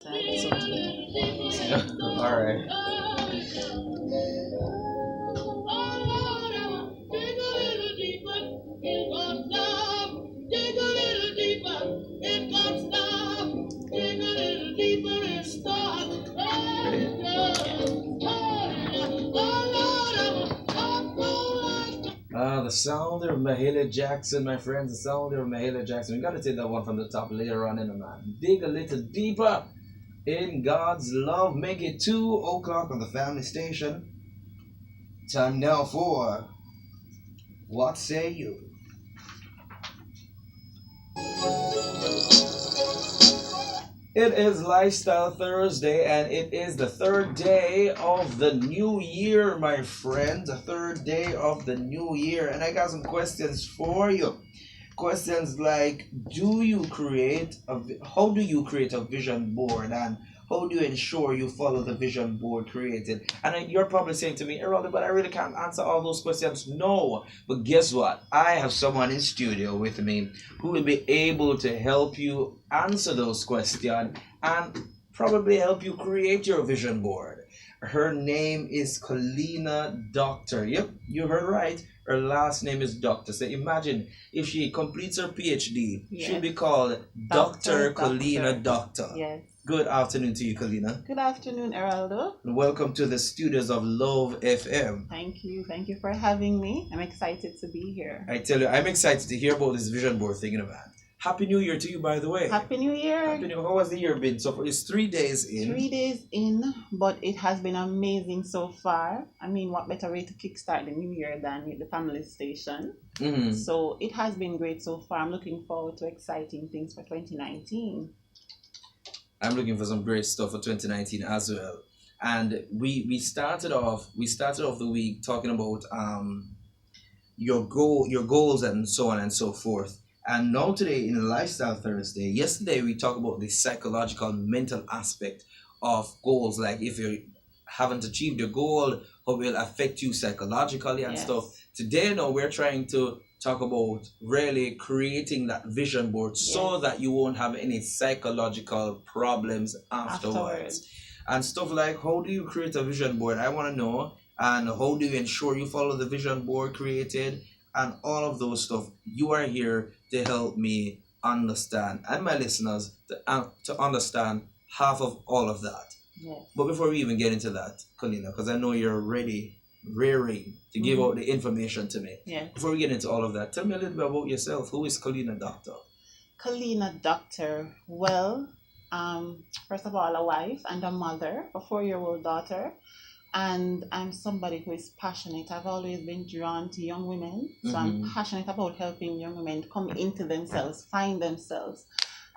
It's okay. All right. The sound of Mahalia Jackson, my friends, the sound of Mahalia Jackson. We gotta take that one from the top later on in the night. Dig a little deeper in God's love. Make it 2 o'clock on the family station. Time now for What Say You? It is Lifestyle Thursday, and it is the third day of the new year, my friends. The third day of the new year, and I got some questions for you. Questions like, how do you create a vision board, and how do you ensure you follow the vision board created? And you're probably saying to me, Erraldo, but I really can't answer all those questions. No, but guess what? I have someone in studio with me who will be able to help you answer those questions and probably help you create your vision board. Her name is Collena Doctor. Yep, you heard right. Her last name is Doctor. So imagine if she completes her PhD, yes, she'll be called Dr. Collena Doctor. Yes. Good afternoon to you, Collena. Good afternoon, Erraldo. Welcome to the studios of Love FM. Thank you. Thank you for having me. I'm excited to be here. I tell you, I'm excited to hear about this vision board thing in a man. Happy New Year to you, by the way. Happy New Year. Happy New Year. How has the year been so far? It's 3 days in. 3 days in, but it has been amazing so far. I mean, what better way to kickstart the new year than with the family station? Mm-hmm. So it has been great so far. I'm looking forward to exciting things for 2019. I'm looking for some great stuff for 2019 as well. And we started off the week talking about your goals and so on and so forth. And now today in Lifestyle Thursday, yesterday we talked about the psychological mental aspect of goals, like if you haven't achieved your goal, how it will affect you psychologically and stuff. Today now we're trying to talk about really creating that vision board so that you won't have any psychological problems afterwards. And stuff like, how do you create a vision board? I want to know. And how do you ensure you follow the vision board created? And all of those stuff. You are here to help me understand, and my listeners to understand half of all of that. Yes. But before we even get into that, Collena, because I know you're raring to give out the information to me. Yeah. Before we get into all of that, tell me a little bit about yourself. Who is Collena Doctor? Collena Doctor. Well, first of all, a wife and a mother, a 4-year-old daughter. And I'm somebody who is passionate. I've always been drawn to young women. So I'm passionate about helping young women come into themselves, find themselves.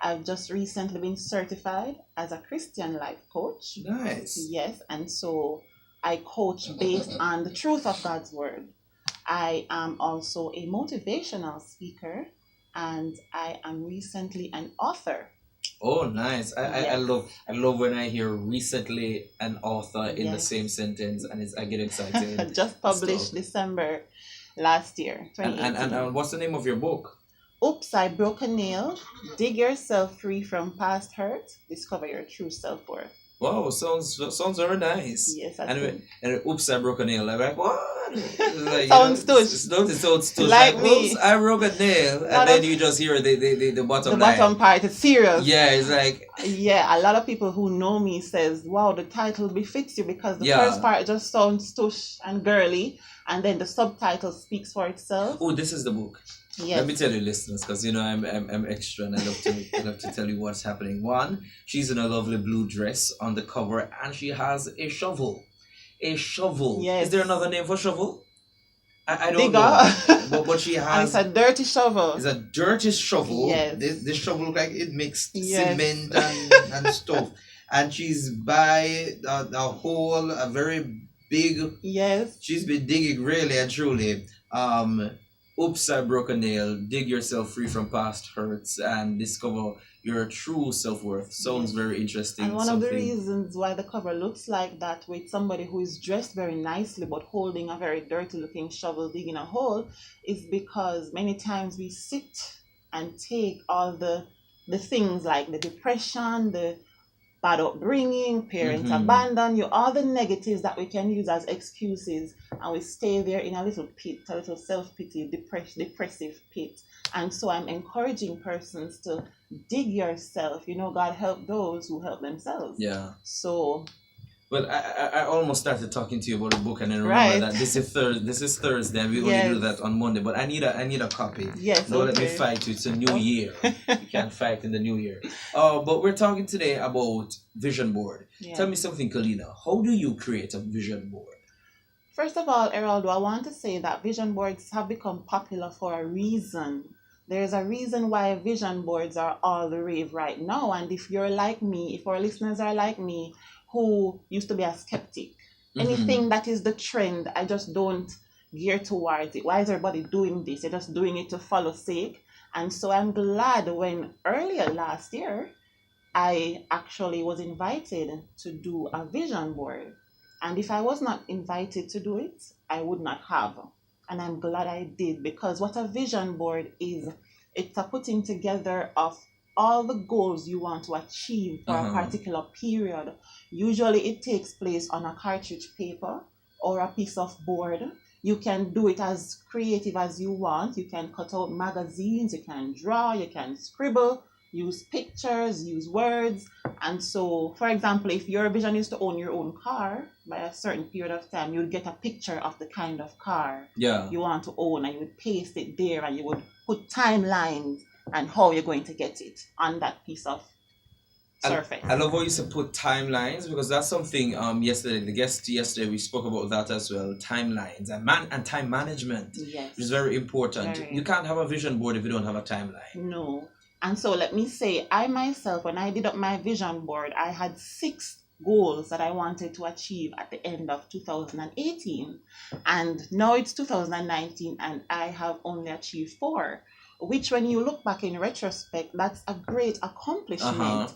I've just recently been certified as a Christian life coach. Nice. Yes, and so I coach based on the truth of God's word. I am also a motivational speaker, and I am recently an author. Oh, nice. I love when I hear recently an author in the same sentence, and I get excited. Just published December last year. And what's the name of your book? Oops, I Broke a Nail. Dig yourself free from past hurt. Discover your true self-worth. Wow, sounds very nice. Yes, and oops, I broke a nail. I'm like, what? Like, sounds tush. It sounds tush. Like oops, I broke a nail, and then you just hear the bottom line. The bottom part is serious. Yeah, it's like. Yeah, a lot of people who know me says, wow, the title befits you because the first part just sounds tush and girly, and then the subtitle speaks for itself. Oh, this is the book. Yes. Let me tell you, listeners, because I'm extra and I love to tell you what's happening. One, she's in a lovely blue dress on the cover, and she has a shovel. A shovel. Yes. Is there another name for shovel? I don't know. But she has. And it's a dirty shovel. It's a dirty shovel. Yes. This shovel looks like it mixed cement and stuff. And she's by a hole, a very big. Yes. She's been digging really and truly. Oops, I broke a nail. Dig yourself free from past hurts and discover your true self-worth. Sounds very interesting. And one of the reasons why the cover looks like that, with somebody who is dressed very nicely but holding a very dirty-looking shovel digging a hole, is because many times we sit and take all the things like the depression, the bad upbringing, parents Mm-hmm. abandon you, all the negatives that we can use as excuses, and we stay there in a little pit, a little self-pity, depressive pit. And so I'm encouraging persons to dig yourself. God help those who help themselves. Yeah. So, Well, I almost started talking to you about the book, and then remember right. that this is Thursday, and we only do Yes. that on Monday. But I need a copy. Yes, Don't let me okay. fight you. It's a new Oh. year. You can't fight in the new year. But we're talking today about vision board. Yeah. Tell me something, Collena. How do you create a vision board? First of all, Erraldo, I want to say that vision boards have become popular for a reason. There's a reason why vision boards are all the rave right now. And if you're like me, if our listeners are like me, who used to be a skeptic, anything that is the trend, I just don't gear towards it. Why is everybody doing this? They're just doing it to follow sake. And so I'm glad when earlier last year, I actually was invited to do a vision board. And if I was not invited to do it, I would not have. And I'm glad I did, because what a vision board is, it's a putting together of all the goals you want to achieve for a particular period. Usually it takes place on a cartridge paper or a piece of board. You can do it as creative as you want. You can cut out magazines, you can draw, you can scribble, use pictures, use words. And so, for example, if your vision is to own your own car, by a certain period of time, you'll get a picture of the kind of car you want to own, and you would paste it there, and you would put timelines and how you're going to get it on that piece of surface. I love how you said put timelines, because that's something yesterday, the guest yesterday, we spoke about that as well. Timelines and time management. Yes. Which is very important. Very. You can't have a vision board if you don't have a timeline. No. And so let me say, I myself, when I did up my vision board, I had 6 goals that I wanted to achieve at the end of 2018. And now it's 2019 and I have only achieved 4. Which, when you look back in retrospect, that's a great accomplishment.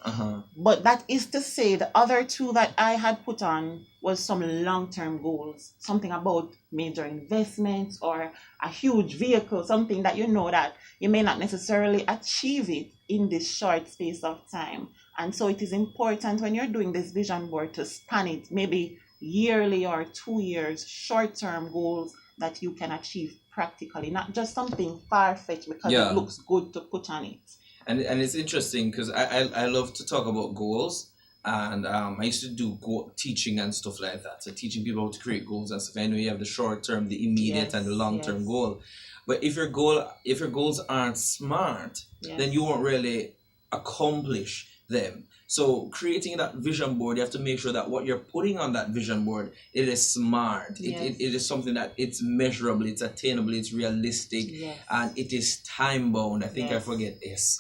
But that is to say, the other 2 that I had put on was some long-term goals, something about major investments or a huge vehicle, something that you know that you may not necessarily achieve it in this short space of time. And so it is important when you're doing this vision board to span it, maybe yearly or 2 years, short-term goals that you can achieve practically, not just something far-fetched because it looks good to put on it. And it's interesting because I love to talk about goals, and I used to do teaching and stuff like that. So teaching people how to create goals and stuff. I know you have the short term, the immediate, and the long term goal. But if your goals aren't smart, then you won't really accomplish them. So creating that vision board, you have to make sure that what you're putting on that vision board, it is smart. It is something that it's measurable, it's attainable, it's realistic, and it is time bound. I think I forget S.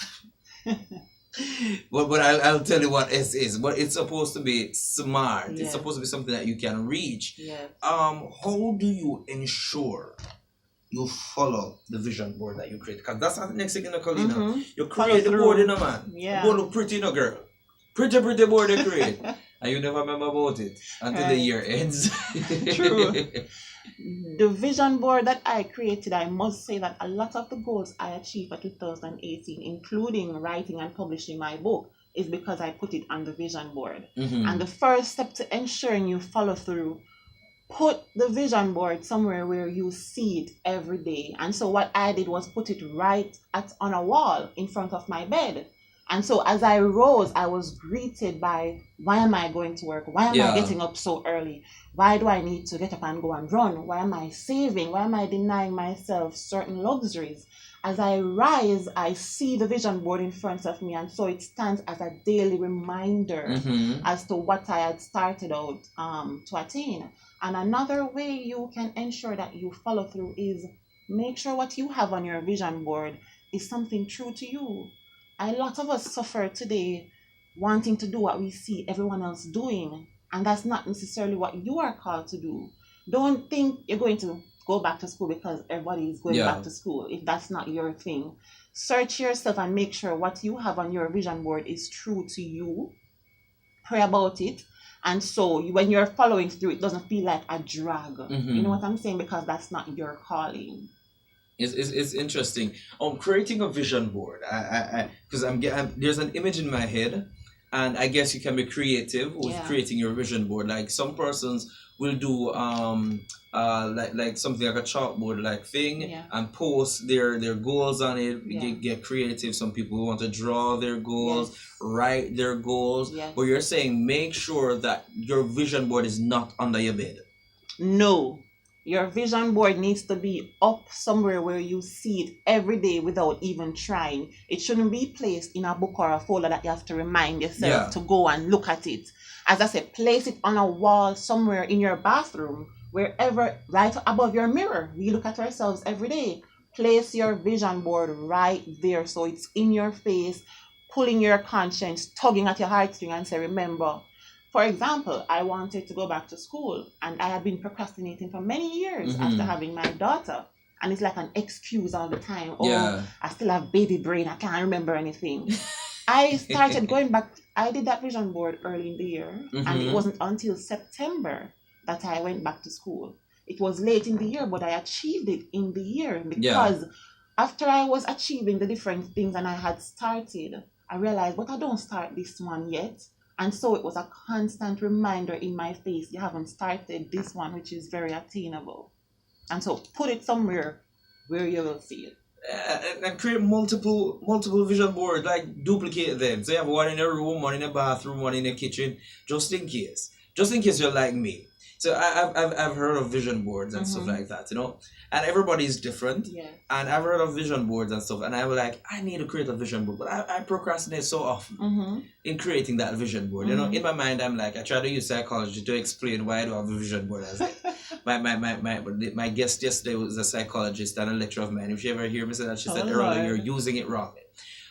but I'll tell you what S is. But it's supposed to be smart. It's supposed to be something that you can reach. How do you ensure you follow the vision board that you create? Because that's the next thing in the Collena. You create the board in a man. You go look pretty in a girl. Pretty board you create. And you never remember about it until the year ends. True. The vision board that I created, I must say that a lot of the goals I achieved for 2018, including writing and publishing my book, is because I put it on the vision board. And the first step to ensuring you follow through, put the vision board somewhere where you see it every day. And so what I did was put it right on a wall in front of my bed. And so as I rose, I was greeted by, why am I going to work? Why am I getting up so early? Why do I need to get up and go and run? Why am I saving? Why am I denying myself certain luxuries? As I rise, I see the vision board in front of me. And so it stands as a daily reminder as to what I had started out to attain. And another way you can ensure that you follow through is make sure what you have on your vision board is something true to you. A lot of us suffer today wanting to do what we see everyone else doing, and that's not necessarily what you are called to do. Don't think you're going to go back to school because everybody is going back to school if that's not your thing. Search yourself and make sure what you have on your vision board is true to you. Pray about it. And so when you're following through, it doesn't feel like a drag. You know what I'm saying? Because that's not your calling. It's interesting. Creating a vision board. Because there's an image in my head and I guess you can be creative with Yeah. creating your vision board. Like some persons will do like something like a chalkboard like thing Yeah. and post their goals on it. Yeah. Get creative. Some people want to draw their goals, Yes. write their goals. Yes. But you're saying make sure that your vision board is not under your bed. No. Your vision board needs to be up somewhere where you see it every day without even trying. It shouldn't be placed in a book or a folder that you have to remind yourself Yeah. to go and look at it. As I said, place it on a wall somewhere in your bathroom, wherever, right above your mirror. We look at ourselves every day. Place your vision board right there so it's in your face, pulling your conscience, tugging at your heartstring and say, remember. For example, I wanted to go back to school and I had been procrastinating for many years after having my daughter. And it's like an excuse all the time. Oh, Yeah. I still have baby brain. I can't remember anything. I started going back. I did that vision board early in the year. And it wasn't until September that I went back to school. It was late in the year, but I achieved it in the year because after I was achieving the different things and I had started, I realized, but I don't start this one yet. And so it was a constant reminder in my face, you haven't started this one, which is very attainable. And so put it somewhere where you will see it. And create multiple vision boards, like duplicate them. So you have one in a room, one in a bathroom, one in a kitchen, just in case. Just in case you're like me. So I've heard of vision boards and stuff like that, you know. And everybody's different. Yeah. And I've heard of vision boards and stuff. And I was like, I need to create a vision board. But I procrastinate so often in creating that vision board. You know, in my mind, I'm like, I try to use psychology to explain why I don't have a vision board. I was like, my guest yesterday was a psychologist and a lecturer of mine. If she ever hear me say that, she said, Erraldo, you're using it wrongly.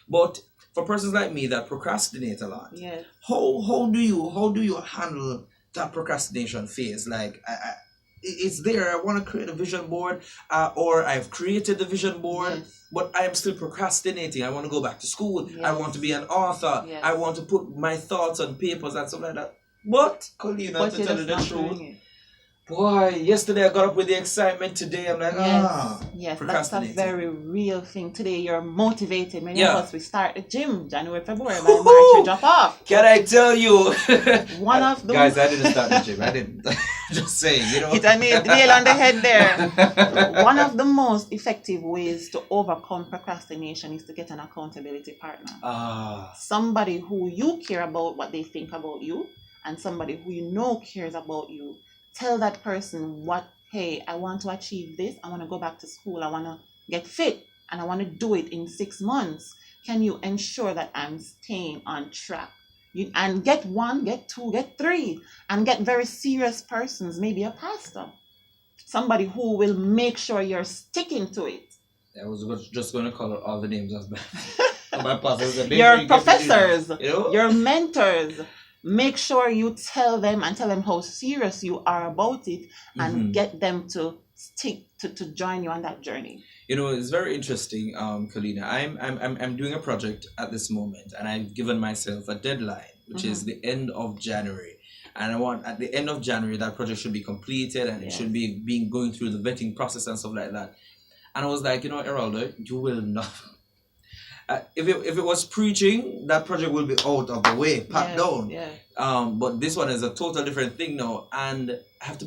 But for persons like me that procrastinate a lot, how do you handle that procrastination phase? Like, it's there. I want to create a vision board, or I've created the vision board, but I am still procrastinating. I want to go back to school. I want to be an author. I want to put my thoughts on papers and stuff like that. But, Collena, to tell you the truth, boy, yesterday I got up with the excitement. Today I'm like, yes, that's a very real thing. Today you're motivated. Many of us, we start the gym January, February, by March we drop off. Can I tell you? One of those guys, I didn't start the gym. I didn't. Just saying, you know. Hit a nail on the head there. One of the most effective ways to overcome procrastination is to get an accountability partner. Somebody who you care about what they think about you, and somebody who you know cares about you. Tell that person hey, I want to achieve this. I want to go back to school. I want to get fit and I want to do it in 6 months. Can you ensure that I'm staying on track? And get 1, get 2, get 3, and get very serious persons, maybe a pastor, somebody who will make sure you're sticking to it. I was just going to call all the names of my pastors. Your professors, you know? Your mentors. Make sure you tell them how serious you are about it and get them to stick to join you on that journey. You know, it's very interesting, Collena. I'm doing a project at this moment and I've given myself a deadline, which is the end of January. And I want at the end of January that project should be completed and it should be going through the vetting process and stuff like that. And I was like, you know, Erraldo, you will not. If it was preaching, that project will be out of the way, packed down. But this one is a total different thing now, and I have to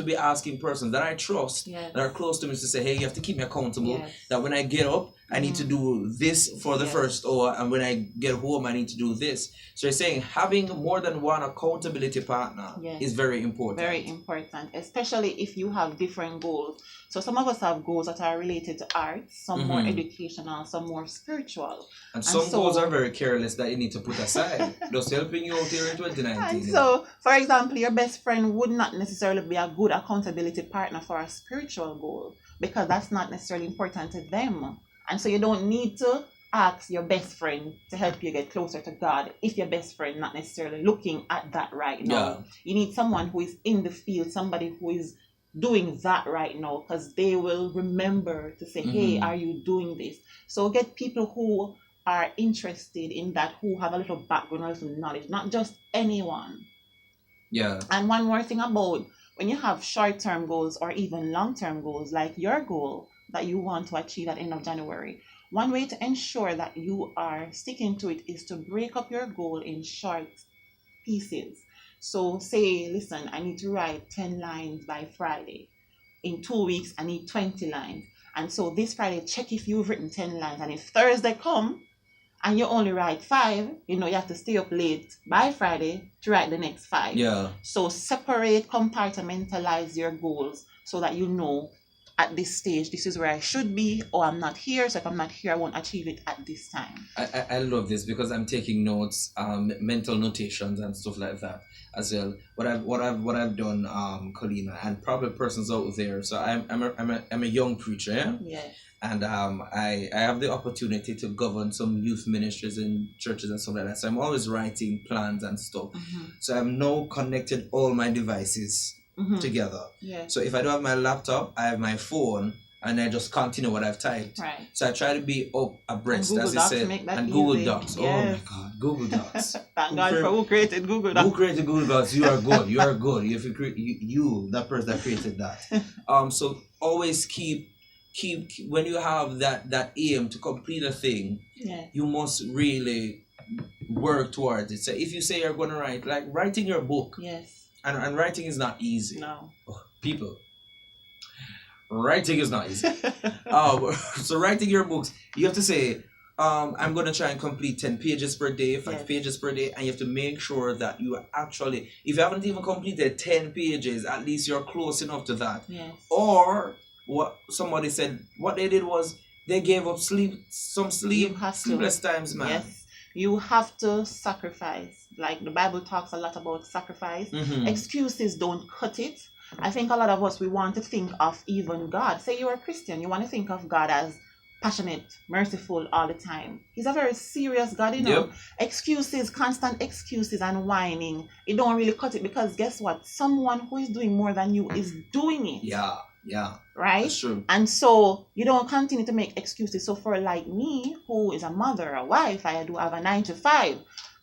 be asking persons that I trust that are close to me to say, hey, you have to keep me accountable. That when I get up, I need to do this for the first hour, and when I get home, I need to do this. So you're saying having more than one accountability partner is very important. Very important, especially if you have different goals. So some of us have goals that are related to art, some more educational, some more spiritual. And some goals are very careless that you need to put aside. Just helping you out here in 2019. And so, for example, your best friend would not necessarily be a good accountability partner for a spiritual goal because that's not necessarily important to them. And so you don't need to ask your best friend to help you get closer to God if your best friend not necessarily looking at that right now. You need someone who is in the field, somebody who is doing that right now, because they will remember to say, hey, are you doing this? So get people who are interested in that, who have a little background, a little knowledge, not just anyone. And one more thing about when you have short-term goals or even long-term goals, like your goal that you want to achieve at the end of January, One way to ensure that you are sticking to it is to break up your goal in short pieces. So say, listen, I need to write 10 lines by Friday. In 2 weeks, I need 20 lines. And so this Friday, check if you've written 10 lines. And if Thursday come and you only write 5, you have to stay up late by Friday to write the next 5. Yeah. So separate, compartmentalize your goals so that you know at this stage, this is where I should be, or I'm not here. So if I'm not here, I won't achieve it at this time. I love this because I'm taking notes, mental notations and stuff like that as well. What I've done, Collena, and probably persons out there. So I'm a young preacher, yeah. Yeah. And I have the opportunity to govern some youth ministries in churches and stuff like that. So I'm always writing plans and stuff. Mm-hmm. So I've now connected all my devices together. Yeah. So if I don't have my laptop, I have my phone, and I just continue what I've typed. Right. So I try to be up abreast, and Google as you Docs said, make that and easy. Google Docs. Yes. Oh my God, Google Docs. Thank God for who created Google Docs. Who created Google Docs? You are good. You are good. If you create, you that person that created that. So always keep when you have that aim to complete a thing. Yeah. You must really work towards it. So if you say you're going to write, like writing your book. Yes. And writing is not easy. No. Oh, people. Writing is not easy. So writing your books, you have to say, I'm going to try and complete 10 pages per day, 5 pages per day, and you have to make sure that you actually, if you haven't even completed 10 pages, at least you're close enough to that. Yes. Or what somebody said, what they did was they gave up sleepless times, man. Yes. You have to sacrifice. Like the Bible talks a lot about sacrifice. Mm-hmm. Excuses don't cut it. I think a lot of us, we want to think of even God. Say you're a Christian, you want to think of God as passionate, merciful all the time. He's a very serious God, Yep. Excuses, constant excuses and whining, it don't really cut it, because guess what? Someone who is doing more than you is doing it. Yeah. Right? That's true. And so you don't continue to make excuses. So for like me, who is a mother, a wife, I do have a 9 to 5.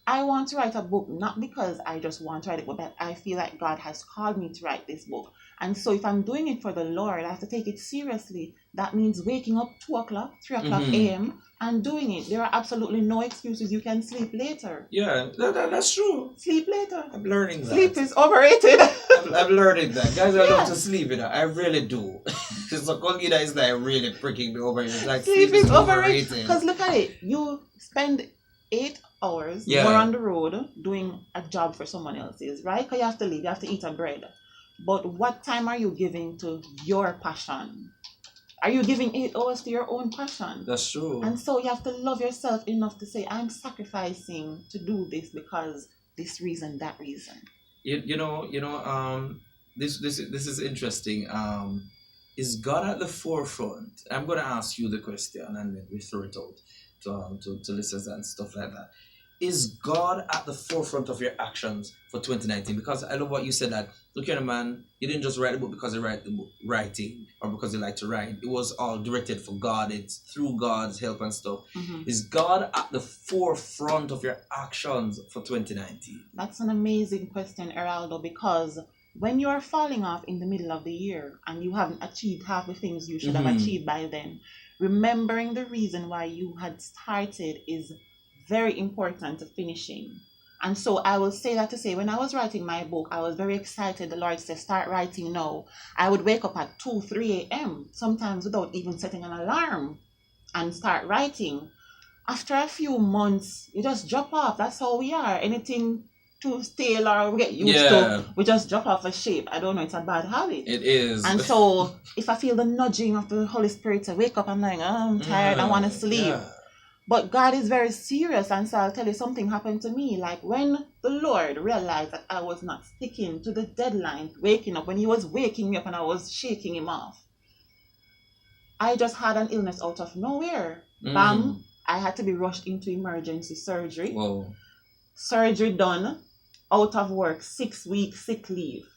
I want to write a book, not because I just want to write it, but I feel like God has called me to write this book. And so if I'm doing it for the Lord, I have to take it seriously. That means waking up 2 o'clock, 3 o'clock a.m. and doing it. There are absolutely no excuses. You can sleep later. Yeah, that's true. Sleep later. I'm learning that. Sleep is overrated. I'm learning that. Guys, I love to sleep, I really do. So Collena is like really pricking me over here. It's like Sleep is overrated. Because look at it. You spend 8 hours more on the road doing a job for someone else's, right? Because you have to leave, you have to eat a bread. But what time are you giving to your passion? Are you giving 8 hours to your own passion? That's true. And so you have to love yourself enough to say, I'm sacrificing to do this because this reason, that reason. This is interesting. Is God at the forefront? I'm gonna ask you the question and then we throw it out to listeners and stuff like that. Is God at the forefront of your actions for 2019? Because I love what you said, that look at a man, you didn't just write the book because he write the book, writing or because he liked to write. It was all directed for God. It's through God's help and stuff. Mm-hmm. Is God at the forefront of your actions for 2019? That's an amazing question, Erraldo, because when you are falling off in the middle of the year and you haven't achieved half the things you should have achieved by then, remembering the reason why you had started is very important to finishing. And so I will say that to say, when I was writing my book, I was very excited. The Lord said, start writing now. I would wake up at 2, 3 a.m., sometimes without even setting an alarm, and start writing. After a few months, you just drop off. That's how we are. Anything too stale or we get used to, we just drop off a shape. I don't know, it's a bad habit. It is. And so if I feel the nudging of the Holy Spirit to wake up, I'm like, I'm tired, I want to sleep. Yeah. But God is very serious, and so I'll tell you, something happened to me. Like when the Lord realized that I was not sticking to the deadline, waking up, when he was waking me up and I was shaking him off, I just had an illness out of nowhere. Bam, I had to be rushed into emergency surgery. Whoa. Surgery done, out of work, 6 weeks sick leave.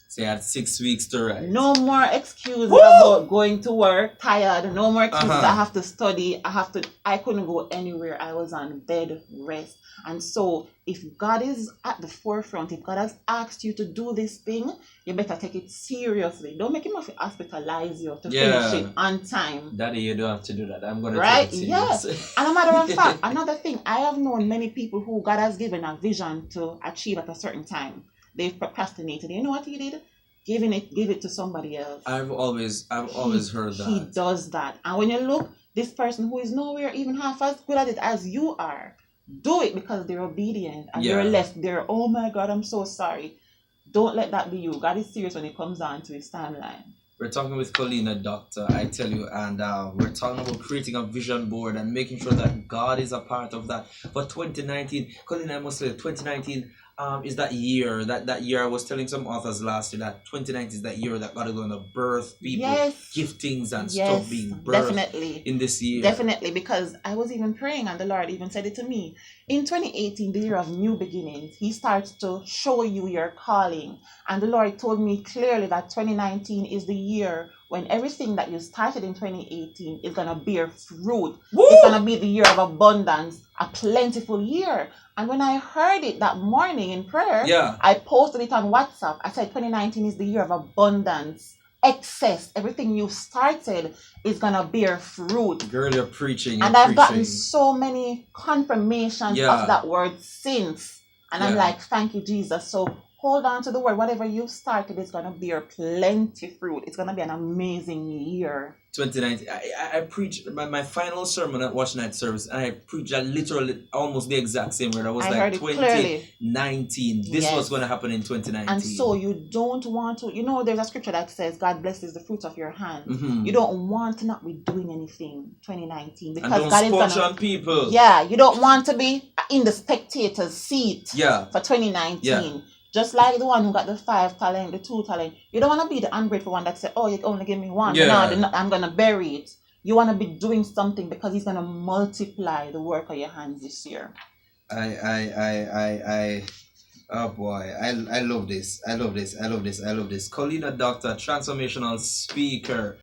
So you had 6 weeks to write. No more excuses Woo! about going to work tired. No more excuses. Uh-huh. I have to study. I couldn't go anywhere. I was on bed rest. And so if God is at the forefront, if God has asked you to do this thing, you better take it seriously. Don't make him have to hospitalize you to finish it on time. Daddy, you don't have to do that. I'm gonna Right? take it Yeah. serious. And a matter of fact, another thing, I have known many people who God has given a vision to achieve at a certain time. They've procrastinated. You know what he did? Give it to somebody else. I've always heard that. He does that. And when you look, this person who is nowhere even half as good at it as you are, do it because they're obedient and you're left there. Oh my God, I'm so sorry. Don't let that be you. God is serious when it comes down to his timeline. We're talking with Collena Doctor, I tell you, and we're talking about creating a vision board and making sure that God is a part of that. For 2019, Collena, I must say, 2019 is that year. That year I was telling some authors last year that 2019 is that year that God is going to birth people, giftings and stuff being birthed definitely in this year. Definitely, because I was even praying and the Lord even said it to me. In 2018, the year of new beginnings, he starts to show you your calling. And the Lord told me clearly that 2019 is the year when everything that you started in 2018 is going to bear fruit. Woo! It's going to be the year of abundance, a plentiful year. And when I heard it that morning in prayer, I posted it on WhatsApp. I said 2019 is the year of abundance, excess. Everything you started is going to bear fruit. Girl, you're preaching. And I've gotten so many confirmations of that word since. And I'm like, thank you, Jesus. So hold on to the word. Whatever you started is going to bear plenty fruit. It's going to be an amazing year. 2019. I preached my final sermon at Watch Night service, and I preached that literally almost the exact same word. I was like, 2019. This was going to happen in 2019. And so you don't want to, there's a scripture that says God blesses the fruits of your hand. You don't want to not be doing anything 2019 because and don't God is going to on people. Yeah, you don't want to be in the spectator's seat for 2019. Yeah. Just like the one who got the 5 talent, the 2 talent. You don't want to be the ungrateful one that said, oh, you only give me 1. Yeah. Now I'm going to bury it. You want to be doing something because he's going to multiply the work of your hands this year. Oh boy, I love this. I love this. Collena Doctor, transformational speaker.